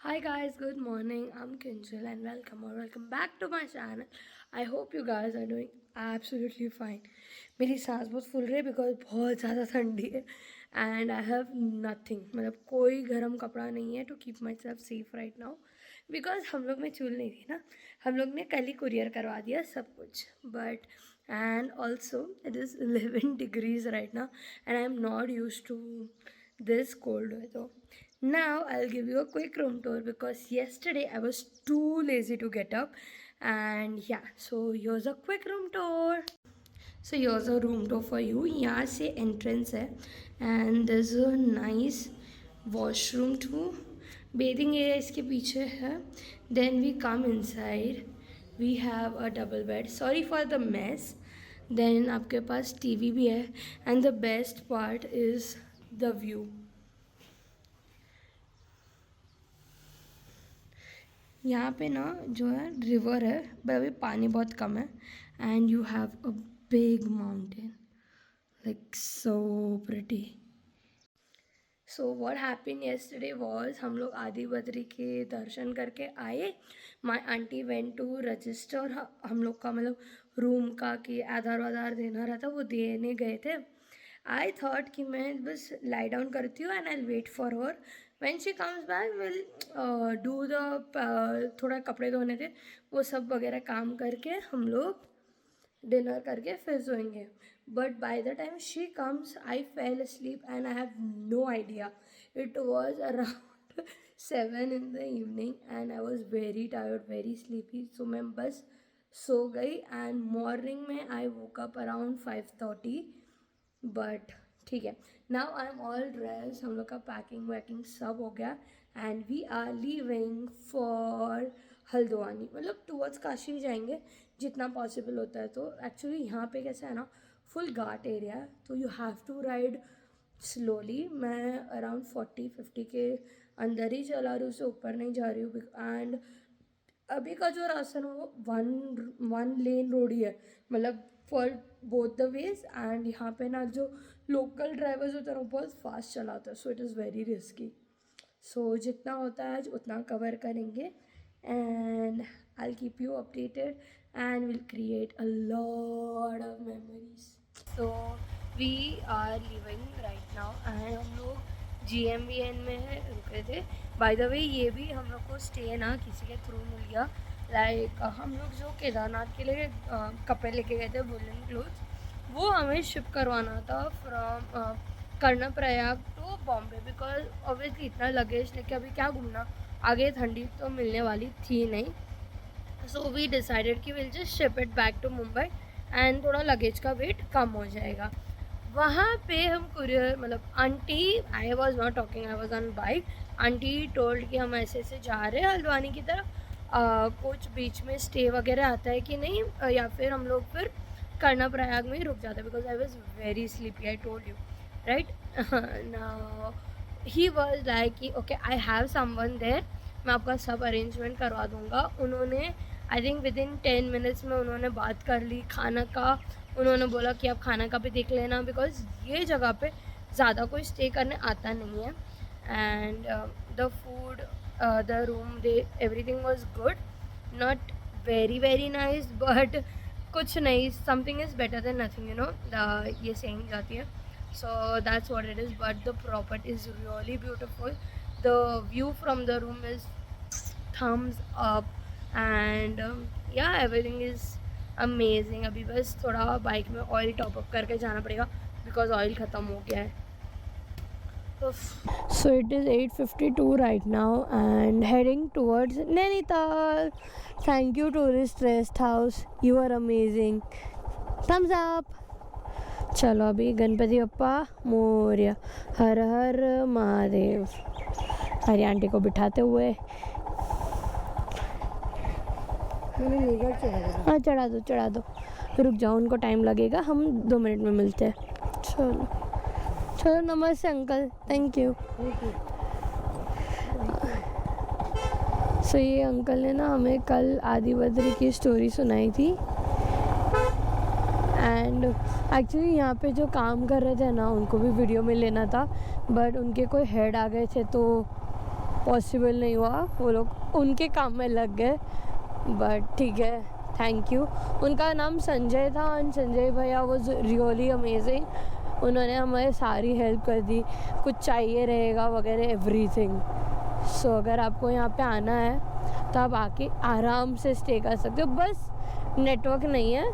Hi guys, good morning. I'm Kinjal and welcome back to my channel. I hope you guys are doing absolutely fine. मेरी सांस बहुत फूल रही है because बहुत ज़्यादा ठंडी है एंड आई हैव नथिंग मतलब कोई गर्म कपड़ा नहीं है to keep myself safe right now because हम लोग में चूल नहीं थी ना. हम लोग ने कल ही कुरियर करवा दिया सब कुछ but and also it is 11 degrees right now and I am not used to this cold weather. Now I'll give you a quick room tour because yesterday I was too lazy to get up, and yeah, so here's a quick room tour. So here's a room tour for you. यहाँ से entrance है and there's a nice washroom too. Bathing area इसके पीछे है. Then we come inside. We have a double bed. Sorry for the mess. Then आपके पास TV भी है and the best part is the view. यहाँ पे ना जो है रिवर है बट अभी पानी बहुत कम है and you have a big mountain like so pretty. So what happened yesterday was हम लोग आदि बद्री के दर्शन करके आए. My aunty went to register हम लोग का मतलब रूम का कि आधार वाधार देना रहा था वो देने गए थे. आई थॉट कि मैं बस लाई डाउन करती हूँ and I wait for her. When she comes back will do the थोड़ा कपड़े धोने थे वो सब वगैरह काम करके हम लोग डिनर करके फिर सोएंगे. But by the time she comes I fell sleep and I have no idea. It was around 7 in the evening and I was very tired very sleepy. So मैं बस सो गई एंड मॉर्निंग में I woke up around 5:30. But ठीक है. Now I am all dress. हम लोग का पैकिंग वैकिंग सब हो गया and we are leaving for Haldwani मतलब टूवर्ड्स काशी जाएंगे जितना पॉसिबल होता है. तो एक्चुअली यहाँ पे कैसा है ना फुल घाट एरिया है तो you have to ride slowly. मैं अराउंड 40-50 के अंदर ही चला रही हूँ उससे ऊपर नहीं जा रही हूँ. एंड अभी का जो रास्ता है ना वो वन लेन रोड ही है मतलब for both the ways. And यहाँ पे ना जो लोकल ड्राइवर्स होते हैं वो बहुत फास्ट चलाते हैं so it is very risky. So जितना होता है आज उतना कवर करेंगे and I'll keep you updated and we'll create a lot of memories. So we are leaving right now and हम लोग GMBN में रुके थे. बाय द वे ये भी हम लोग को स्टे ना किसी के थ्रू मिल गया. लाइक हम लोग जो केदारनाथ के लिए कपड़े लेके गए थे वुलन क्लोथ्स वो हमें शिप करवाना था from Karnaprayag to Bombay because obviously इतना लगेज लेके अभी क्या घूमना. आगे ठंडी तो मिलने वाली थी नहीं. सो वी डिसाइडेड कि will just ship it back to Mumbai and थोड़ा लगेज का वेट कम हो जाएगा. वहाँ पे हम कुरियर मतलब aunty I was not talking I was on bike. Aunty told कि हम ऐसे ऐसे जा रहे हैं हल्द्वानी की तरफ. कुछ बीच में स्टे वगैरह आता है कि नहीं या फिर हम लोग फिर कर्णप्रयाग में ही रुक जाते हैं because I was very sleepy I told you right. Now he was like कि okay I have someone there मैं आपका सब अरेंजमेंट करवा दूँगा. उन्होंने I think within 10 minutes में उन्होंने बात कर ली खाना का. उन्होंने बोला कि आप खाना का भी देख लेना बिकॉज ये जगह पे ज़्यादा कोई स्टे करने आता नहीं है. And the food the room they everything was good. Not very nice but कुछ नहीं something is better than nothing you know ये सेइंग जाती है. So that's what it is but the property is really beautiful. The view from the room is thumbs up and yeah everything is amazing. अभी बस थोड़ा bike में oil top up करके जाना पड़ेगा बिकॉज ऑयल ख़त्म हो गया है. So it is 8:52 right now and heading towards Nainital. Thank you tourist rest house, you are amazing. Thumbs up. चलो अभी गणपति बप्पा मोरया हर हर महादेव. हरी आंटी को बिठाते हुए हाँ चढ़ा दो रुक जाओ उनको टाइम लगेगा हम 2 मिनट में मिलते हैं. चलो नमस्ते अंकल थैंक यू. सो ये अंकल ने ना हमें कल आदि बद्री की स्टोरी सुनाई थी एंड एक्चुअली यहाँ पे जो काम कर रहे थे ना उनको भी वीडियो में लेना था बट उनके कोई हेड आ गए थे तो पॉसिबल नहीं हुआ, वो लोग उनके काम में लग गए। बट ठीक है, थैंक यू। उनका नाम संजय था एंड संजय भैया वाज रियली अमेजिंग। उन्होंने हमारी सारी हेल्प कर दी, कुछ चाहिए रहेगा वगैरह एवरीथिंग। सो अगर आपको यहाँ पे आना है तो आप आके आराम से स्टे कर सकते हो। बस नेटवर्क नहीं है,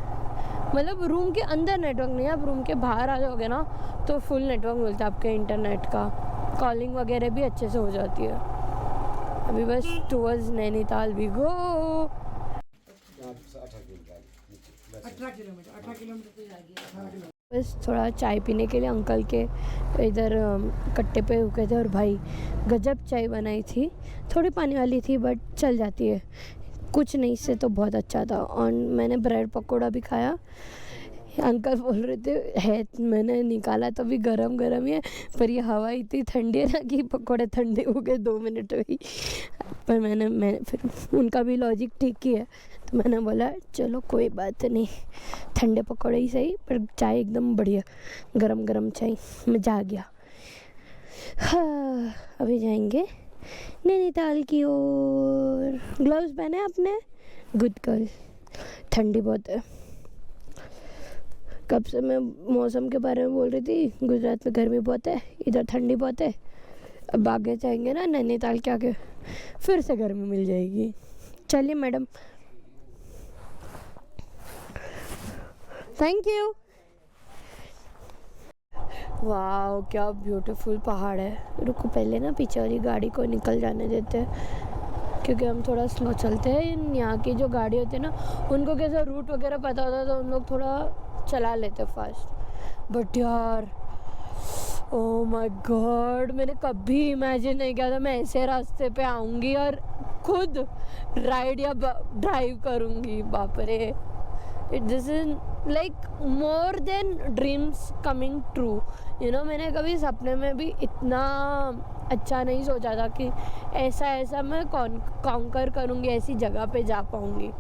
मतलब रूम के अंदर नेटवर्क नहीं है, आप रूम के बाहर आ जाओगे ना तो फुल नेटवर्क मिलता है आपके इंटरनेट का, कॉलिंग वगैरह भी अच्छे से हो जाती है। अभी बस towards Nainital we go. 18 kilometre तो जाएगी। बस थोड़ा चाय पीने के लिए अंकल के इधर कट्टे पे रुके थे और भाई गजब चाय बनाई थी, थोड़ी पानी वाली थी बट चल जाती है, कुछ नहीं, इससे तो बहुत अच्छा था। और मैंने ब्रेड पकोड़ा भी खाया। अंकल बोल रहे थे है, मैंने निकाला तो भी गरम गरम ही है, पर ये हवा इतनी ठंडी है ना कि पकोड़े ठंडे हो गए 2 मिनट में ही। पर मैं फिर उनका भी लॉजिक ठीक ही है, तो मैंने बोला चलो कोई बात नहीं, ठंडे पकोड़े ही सही, पर चाय एकदम बढ़िया, गरम गरम चाय, मज़ा आ गया। हाँ, अभी जाएंगे नैनीताल की ओर। ग्लव्स पहने आपने? Good girl. ठंडी बहुत है। कब से मैं मौसम के बारे में बोल रही थी, गुजरात में गर्मी बहुत है, इधर ठंडी बहुत है। अब आगे जाएंगे ना नैनीताल के आगे, फिर से गर्मी मिल जाएगी। चलिए मैडम, थैंक यू। वाह क्या ब्यूटीफुल पहाड़ है। रुको पहले ना पीछे वाली गाड़ी को निकल जाने देते हैं, क्योंकि हम थोड़ा स्लो चलते हैं। यहाँ की जो गाड़ी होती है ना, उनको कैसा रूट वगैरह पता होता है तो उन लोग थोड़ा चला लेते फास्ट। बट यार ओ माय गॉड, मैंने कभी इमेजिन नहीं किया था मैं ऐसे रास्ते पे आऊँगी और खुद राइड या ड्राइव करूँगी। बाप रे, this is like more than dreams coming true. You know, मैंने कभी सपने में भी इतना अच्छा नहीं सोचा था कि ऐसा मैं कॉन्कर करूँगी, ऐसी जगह पे जा पाऊँगी।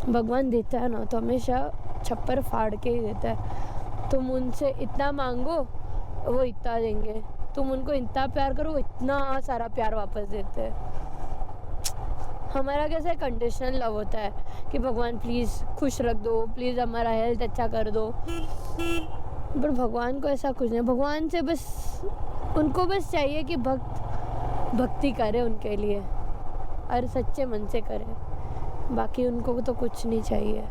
भगवान देता है ना तो हमेशा छप्पर फाड़ के ही देता है। तुम उनसे इतना मांगो वो इतना देंगे, तुम उनको इतना प्यार करो वो इतना सारा प्यार वापस देते हैं। हमारा कैसे कंडीशनल लव होता है कि भगवान प्लीज़ खुश रख दो, प्लीज़ हमारा हेल्थ अच्छा कर दो, पर भगवान को ऐसा कुछ नहीं। भगवान से बस उनको बस चाहिए कि भक्ति करे उनके लिए और सच्चे मन से करे, बाकी उनको तो कुछ नहीं चाहिए।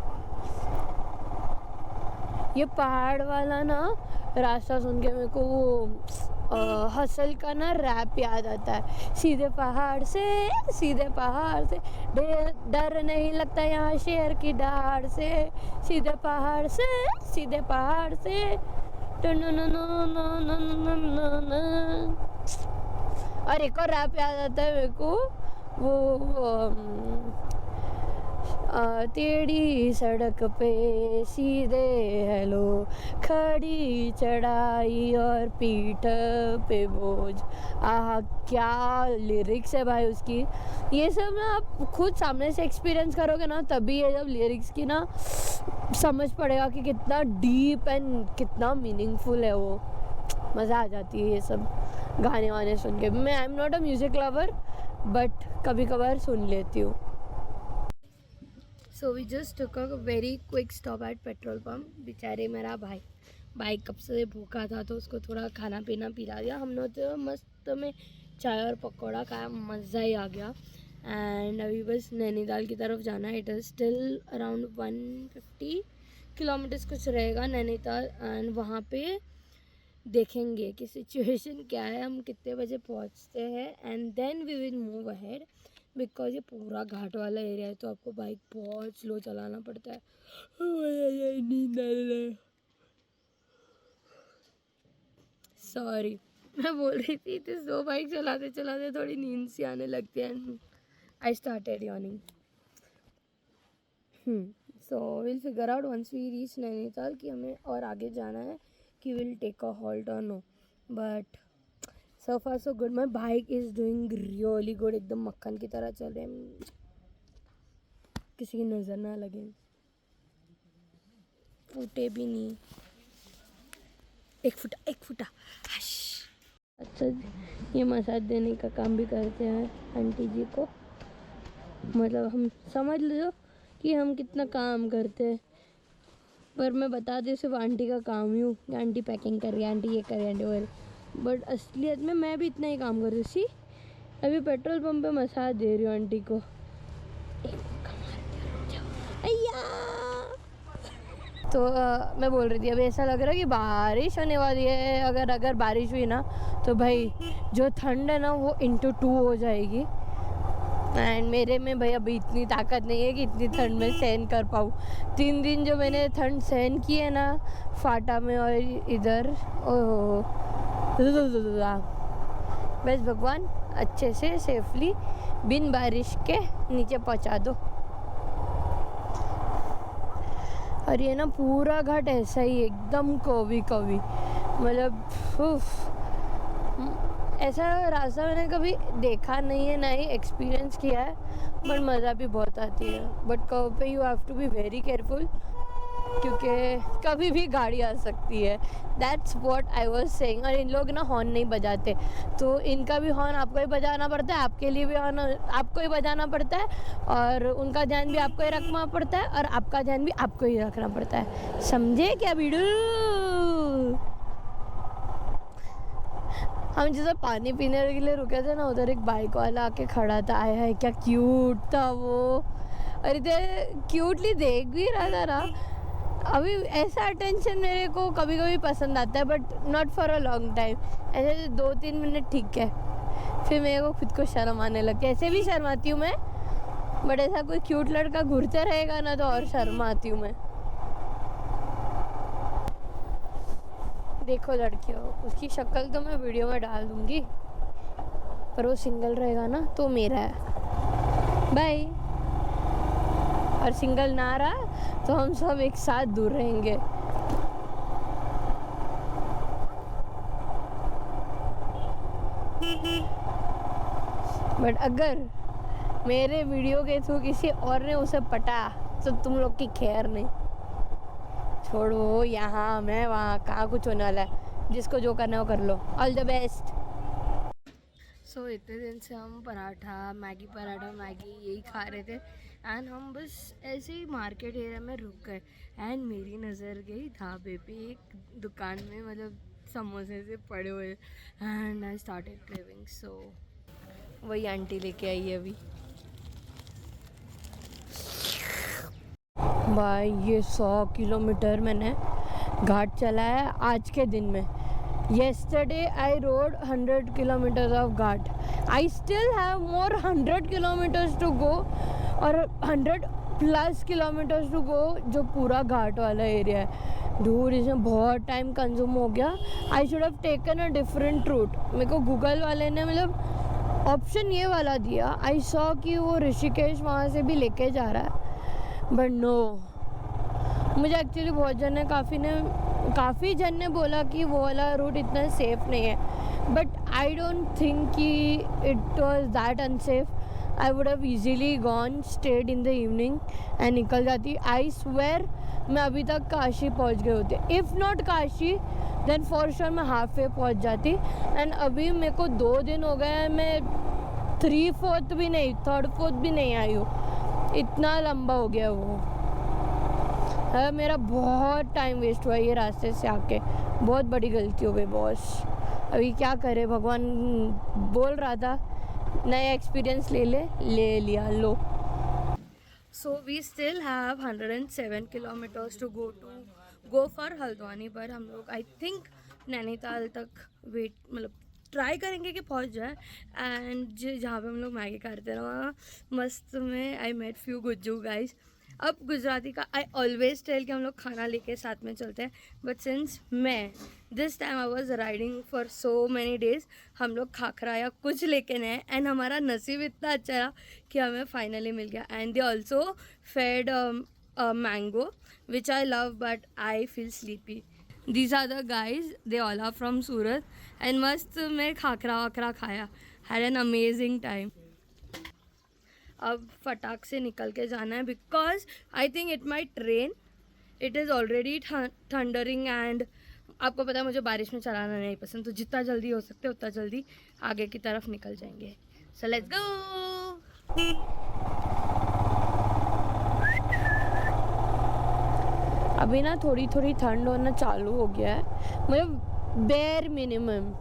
ये पहाड़ वाला ना रास्ता सुन के मेरे को वो हसल का ना रैप याद आता है। सीधे पहाड़ से डर नहीं लगता यहाँ शेर की दहाड़ से, सीधे पहाड़ से और एक और रैप याद आता है मेरे को, वो टेढ़ी सड़क पे सीधे हेलो, खड़ी चढ़ाई और पीठ पे बोझ। आहा क्या लिरिक्स है भाई उसकी। ये सब ना आप खुद सामने से एक्सपीरियंस करोगे ना तभी ये जब लिरिक्स की ना समझ पड़ेगा कि कितना डीप एंड कितना मीनिंगफुल है वो। मज़ा आ जाती है ये सब गाने वाने सुन के। मैं I am not a music lover but कभी कभार सुन लेती हूँ। So we just took a very quick stop at petrol pump. बेचारे मेरा भाई कब से भूखा था तो उसको थोड़ा खाना पीना पिला दिया हमने, तो मस्त में चाय और पकौड़ा खाया, मज़ा ही आ गया। एंड अभी बस नैनीताल की तरफ जाना है। It is still around 150 kilometres कुछ रहेगा नैनीताल। एंड वहाँ पे देखेंगे कि सिचुएशन क्या है, हम कितने बजे पहुँचते हैं and then we will move ahead. Because ये पूरा घाट वाला एरिया है तो आपको बाइक बहुत स्लो चलाना पड़ता है। नींद आ रही है, सॉरी। मैं बोल रही थी तो स्लो बाइक चलाते चलाते थोड़ी नींद सी आने लगती है। I started yawning. So will figure out once we reach Nainital कि हमें और आगे जाना है कि विल टेक अ हॉल्ट और no. But so far so good. My bike is doing really good. एकदम मक्खन की तरह चल रहे हैं, किसी की नज़र ना लगे, फूटे भी नहीं। एक फुटा अच्छा ये मसाज देने का काम भी करते हैं आंटी जी को। मतलब हम समझ लो कि हम कितना काम करते हैं, पर मैं बता दी सिर्फ आंटी का काम ही हूँ। आंटी पैकिंग कर रही है, आंटी ये कर रही है, आंटी वो कर रही है। बट असलियत में मैं भी इतना ही काम कर रही थी। अभी पेट्रोल पंप पे मसाज दे रही हूँ आंटी को। अय्या! तो मैं बोल रही थी अभी ऐसा लग रहा है कि बारिश होने वाली है। अगर बारिश हुई ना तो भाई जो ठंड है ना वो इंटू 2 हो जाएगी। एंड मेरे में भाई अभी इतनी ताकत नहीं है कि इतनी ठंड में सहन कर पाऊँ। 3 दिन जो मैंने ठंड सहन की है ना फाटा में और इधर, ओह बस भगवान अच्छे से सेफली बिन बारिश के नीचे पहुंचा दो। और ये ना पूरा घाट ऐसा ही एकदम कवी मतलब ऐसा रास्ता मैंने कभी देखा नहीं है, ना ही एक्सपीरियंस किया है, बट मज़ा भी बहुत आती है। बट कर्व पे you have to be very careful, क्योंकि कभी भी गाड़ी आ सकती है। That's what I was saying. और इन लोग ना हॉर्न नहीं बजाते, तो इनका भी हॉर्न आपको ही बजाना पड़ता है, आपके लिए भी हॉर्न आपको ही बजाना पड़ता है, और उनका ध्यान भी आपको ही रखना पड़ता है, और आपका ध्यान भी आपको ही रखना पड़ता है। समझे क्या बीडू? हम जैसे पानी पीने के लिए रुके थे ना, उधर एक बाइक वाला आके खड़ा था। आया है क्या क्यूट था वो, और इधर क्यूटली देख भी रहा था ना। अभी ऐसा अटेंशन मेरे को कभी कभी पसंद आता है, but not for a long time. ऐसे 2-3 मिनट ठीक है, फिर मेरे को खुद को शर्म आने लगती है। ऐसे भी शर्माती हूँ मैं, बट ऐसा कोई क्यूट लड़का घूरते रहेगा ना तो और शर्म आती हूँ मैं। देखो लड़कियों, उसकी शक्ल तो मैं वीडियो में डाल दूंगी, पर वो सिंगल रहेगा ना तो मेरा है बाय। और सिंगल ना रहा तो हम सब एक साथ दूर रहेंगे। बट अगर मेरे वीडियो के थ्रू किसी और ने उसे पटा तो तुम लोग की खैर नहीं। छोड़ो, यहाँ मैं वहाँ, कहाँ कुछ होने वाला है। जिसको जो करना है वो कर लो। All the best. सो इतने दिन से हम पराठा मैगी यही खा रहे थे, एंड हम बस ऐसे ही मार्केट एरिया में रुक गए, एंड मेरी नज़र गई ढाबे पे एक दुकान में, मतलब समोसे से पड़े हुए, एंड आई स्टार्टेड क्रेविंग। सो वही आंटी लेके आई है अभी। भाई ये 100 किलोमीटर मैंने घाट चला है आज के दिन में। Yesterday I rode 100 kilometres of ghat. I still have more 100 kilometres to go, और 100+ किलोमीटर्स टू गो जो पूरा घाट वाला एरिया है। दूर, इसमें बहुत टाइम कंज्यूम हो गया। I should have taken a different route. मेरे को गूगल वाले ने मतलब ऑप्शन ये वाला दिया। आई सॉ कि वो ऋषिकेश वहाँ से भी लेके जा रहा है, बट नो। मुझे एक्चुअली बहुत काफ़ी जन ने बोला कि वो वाला रूट इतना सेफ़ नहीं है, बट आई डोंट थिंक कि it was that unsafe. I would have easily gone, stayed in the evening and निकल जाती। आई स्वेयर मैं अभी तक काशी पहुंच गई होती। If not Kashi then for sure मैं हाफ वे पहुंच जाती। एंड अभी मेरे को 2 दिन हो गए, मैं 3/4 भी नहीं, 3/4 भी नहीं आई हूँ। इतना लंबा हो गया वो। मेरा बहुत टाइम वेस्ट हुआ ये रास्ते से आके। बहुत बड़ी गलती हो गई बॉस। अभी क्या करे, भगवान बोल रहा था नया एक्सपीरियंस ले लिया लो। So we still have 107 kilometres to go for Haldwani. पर हम लोग आई थिंक नैनीताल तक वेट मतलब ट्राई करेंगे कि पहुंच जाए। एंड जहाँ पे हम लोग मैगी करते ना वहाँ मस्त में I met few Gujju guys. अब गुजराती का आई ऑलवेज टेल कि हम लोग खाना लेके साथ में चलते हैं, बट सिंस मैं this time I was riding for so many days, हम लोग खाखरा या कुछ लेके नए, एंड हमारा नसीब इतना अच्छा रहा कि हमें फाइनली मिल गया। And they also fed mango which I love, but I feel sleepy. These are the guys, they all are from Surat, and मस्त मैं खाखरा वाखरा खाया, had an amazing time. अब फटाक से निकल के जाना है, because I think it might rain. It is already thundering, and आपको पता है मुझे बारिश में चलाना नहीं पसंद, तो जितना जल्दी हो सकता है उतना जल्दी आगे की तरफ निकल जाएंगे. So let's go. अभी ना थोड़ी थोड़ी ठंड होना चालू हो गया है, मतलब बेयर मिनिमम.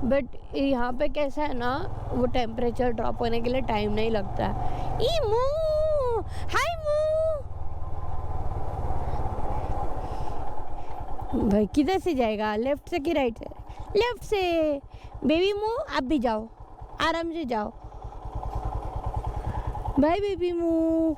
बट यहाँ पे कैसा है ना, वो टेम्परेचर ड्रॉप होने के लिए टाइम नहीं लगता है. ई मू, हाय मू. भाई किधर से जाएगा, लेफ्ट से कि राइट से? लेफ्ट से. बेबी मू आप भी जाओ, आराम से जाओ. बाय बेबी मू.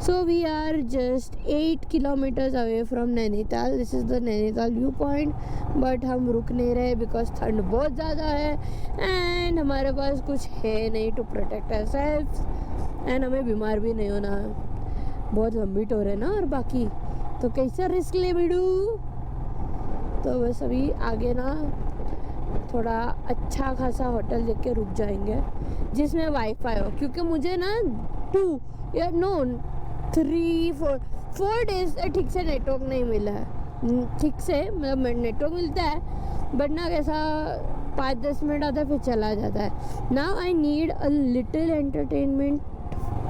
So we are just 8 kilometers away from Nainital. This is the Nainital view point. But हम रुक नहीं रहे बिकॉज ठंड बहुत ज़्यादा है एंड हमारे पास कुछ है नहीं टू प्रोटेक्ट आवरसेल्व्स. एंड हमें बीमार भी नहीं होना है. बहुत लंबी टूर है ना, और बाकी तो कैसा रिस्क ले बिडू. तो बस अभी आगे ना थोड़ा अच्छा खासा होटल देख के रुक जाएंगे जिसमें वाईफाई हो, क्योंकि मुझे ना 2 या नो 3-4 डेज ठीक से नेटवर्क नहीं मिला है. ठीक से मतलब नेटवर्क मिलता है बट ना कैसा 5-10 मिनट आता है फिर चला जाता है. Now I need a little entertainment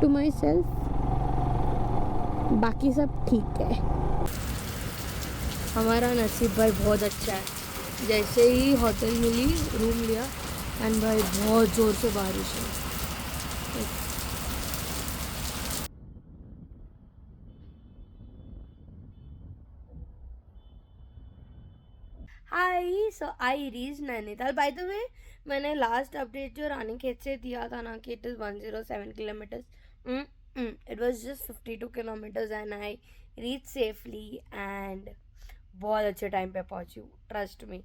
to myself. बाकी सब ठीक है. हमारा नसीब भाई बहुत अच्छा है. जैसे ही होटल मिली, रूम लिया एंड भाई बहुत ज़ोर से बारिश है. High, so I reach Nainital. By the way मैंने लास्ट अपडेट जो रानीखेत से दिया था ना कि it is 107 kilometres, it was just 52 kilometres and I reach safely and बहुत अच्छे टाइम पे पहुंची हूँ, ट्रस्ट मी.